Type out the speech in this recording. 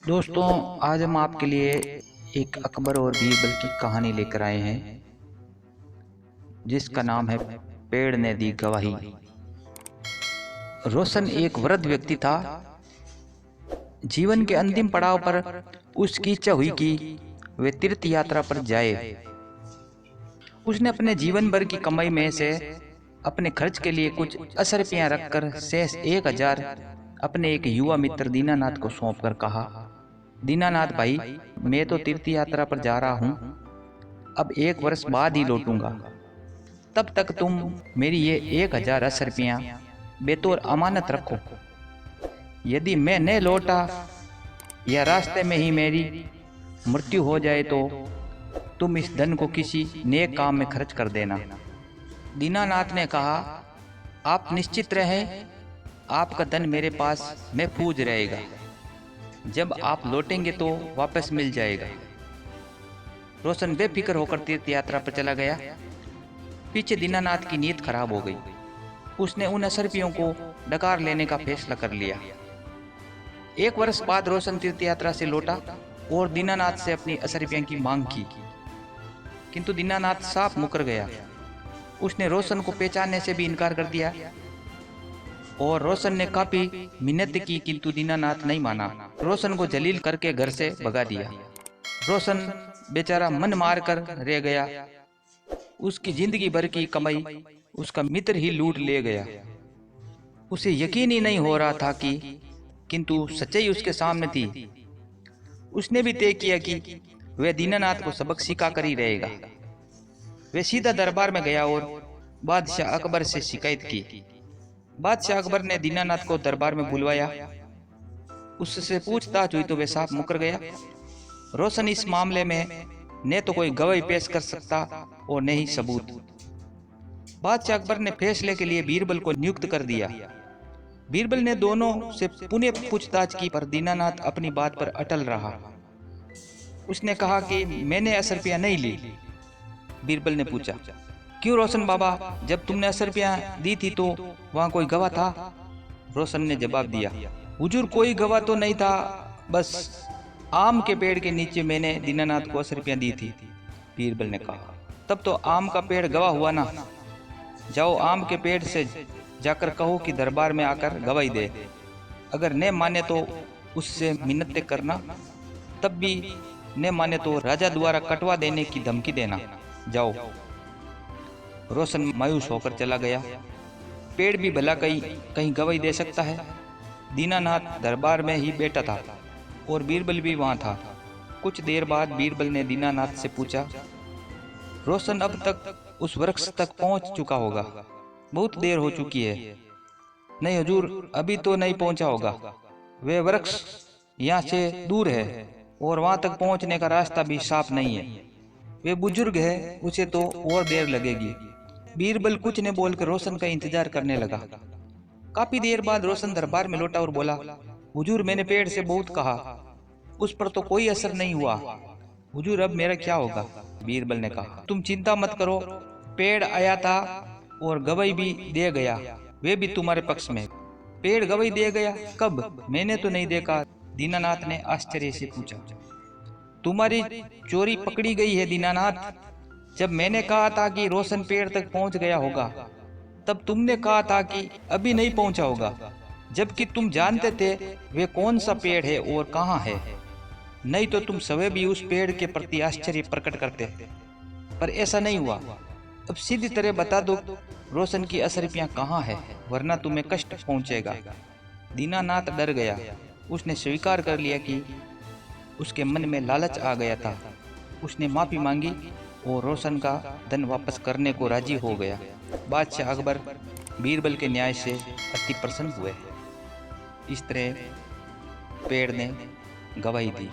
दोस्तों, आज हम आपके लिए एक अकबर और बीरबल की कहानी लेकर आए हैं जिसका नाम है पेड़ ने दी गवाही। रोशन एक वृद्ध व्यक्ति था। जीवन के अंतिम पड़ाव पर उसकी इच्छा हुई कि वे तीर्थ यात्रा पर जाए। उसने अपने जीवन भर की कमाई में से अपने खर्च के लिए कुछ 10 रुपया रखकर शेष 1000 अपने एक युवा मित्र दीनानाथ को सौंपकर कहा, दीनानाथ भाई, मैं तो तीर्थ यात्रा पर जा रहा हूँ, अब 1 वर्ष बाद ही लौटूंगा। तब तक तुम मेरी ये 1010 रुपया बेतौर अमानत रखो। यदि मैं न लौटा या रास्ते में ही मेरी मृत्यु हो जाए तो तुम इस धन को किसी नेक काम में खर्च कर देना। दीनानाथ ने कहा, आप निश्चित रहें, आपका धन मेरे पास महफूज रहेगा। जब आप लौटेंगे तो वापस मिल जाएगा। रोशन बेफिक्र होकर तीर्थ यात्रा पर चला गया। पीछे दीनानाथ की नीयत खराब हो गई। उसने उन 10 रुपयों को डकार लेने का फैसला कर लिया। 1 वर्ष बाद रोशन तीर्थ यात्रा से लौटा और दीनानाथ से अपनी 10 रुपयों की मांग की, किंतु दीनानाथ साफ मुकर गया। उसने रोशन को पहचानने से भी इनकार कर दिया और रोशन ने काफी मिन्नत की, किंतु दीनानाथ नहीं माना। रोशन को जलील करके घर से भगा दिया। रोशन बेचारा मन मार कर रह गया। उसकी जिंदगी भर की कमाई उसका मित्र ही लूट ले गया। उसे यकीन ही नहीं हो रहा था किंतु सच्चाई उसके सामने थी। उसने भी तय किया कि वह दीनानाथ को सबक सिखा कर ही रहेगा। वह सीधा दरबार में गया और बादशाह अकबर से शिकायत की। बादशाह अकबर ने दीनानाथ को दरबार में बुलवाया। उससे पूछताछ हुई तो वह साफ मुकर गया। रोशन इस मामले में न तो कोई गवाही पेश कर सकता और न ही सबूत। बादशाह अकबर ने फैसले के लिए बीरबल को नियुक्त कर दिया। बीरबल ने दोनों से पुनः पूछताछ की, पर दीनानाथ अपनी बात पर अटल रहा। उसने कहा कि मैंने 10 रुपया नहीं ली। बीरबल ने पूछा, क्यों रोशन बाबा, जब तुमने 10 रुपया दी थी तो वहां कोई गवाह था? रोशन ने जवाब दिया, हुजूर, कोई गवाह तो नहीं था, बस आम के पेड़ के नीचे मैंने दीनानाथ को 10 रुपया दी थी। बीरबल ने कहा, तब तो आम का पेड़ गवाह हुआ ना। जाओ आम के पेड़ से जाकर कहो कि दरबार में आकर गवाही दे। अगर न माने तो उससे मिन्नतें करना, तब भी न माने तो राजा द्वारा कटवा देने की धमकी देना। जाओ। रोशन मायूस होकर चला गया। पेड़ भी भला कहीं गवाही दे सकता है। दीनानाथ दरबार में ही बैठा था और बीरबल भी वहां था। कुछ देर बाद बीरबल ने दीनानाथ से पूछा, रोशन अब तक उस वृक्ष तक पहुंच चुका होगा, बहुत देर हो चुकी है। नहीं हुजूर, अभी तो नहीं पहुंचा होगा। वह वृक्ष यहाँ से दूर है और वहां तक पहुंचने का रास्ता भी साफ नहीं है। वे बुजुर्ग है, उसे तो और देर लगेगी। बीरबल कुछ ने बोलकर रोशन का इंतजार करने लगा। काफी देर बाद रोशन दरबार में लौटा और बोला, हुजूर, मैंने पेड़ से बहुत कहा, उस पर तो कोई असर नहीं हुआ। हुजूर, अब मेरा क्या होगा? बीरबल ने कहा, तुम चिंता मत करो, पेड़ आया था और गवाही भी दे गया, वे भी तुम्हारे पक्ष में। पेड़ गवाही दे गया? कब? मैंने तो नहीं देखा। दीनानाथ ने आश्चर्य से पूछा। तुम्हारी चोरी पकड़ी गई है दीनानाथ। जब मैंने कहा था कि रोशन पेड़ तक पहुंच गया होगा, तब तुमने कहा था कि अभी नहीं पहुंचा होगा, जबकि तुम जानते थे वे कौन सा पेड़ है और कहाँ है। नहीं तो तुम स्वयं भी उस पेड़ के प्रति आश्चर्य प्रकट करते, पर ऐसा नहीं हुआ। अब सीधी तरह बता दो, रोशन की 10 रुपया कहाँ है, वरना तुम्हें कष्ट पहुंचेगा। दीनानाथ डर गया। उसने स्वीकार कर लिया कि उसके मन में लालच आ गया था। उसने माफी मांगी और रोशन का धन वापस करने को राजी हो गया। बादशाह अकबर बीरबल के न्याय से अति प्रसन्न हुए। इस तरह पेड़ ने गवाही दी।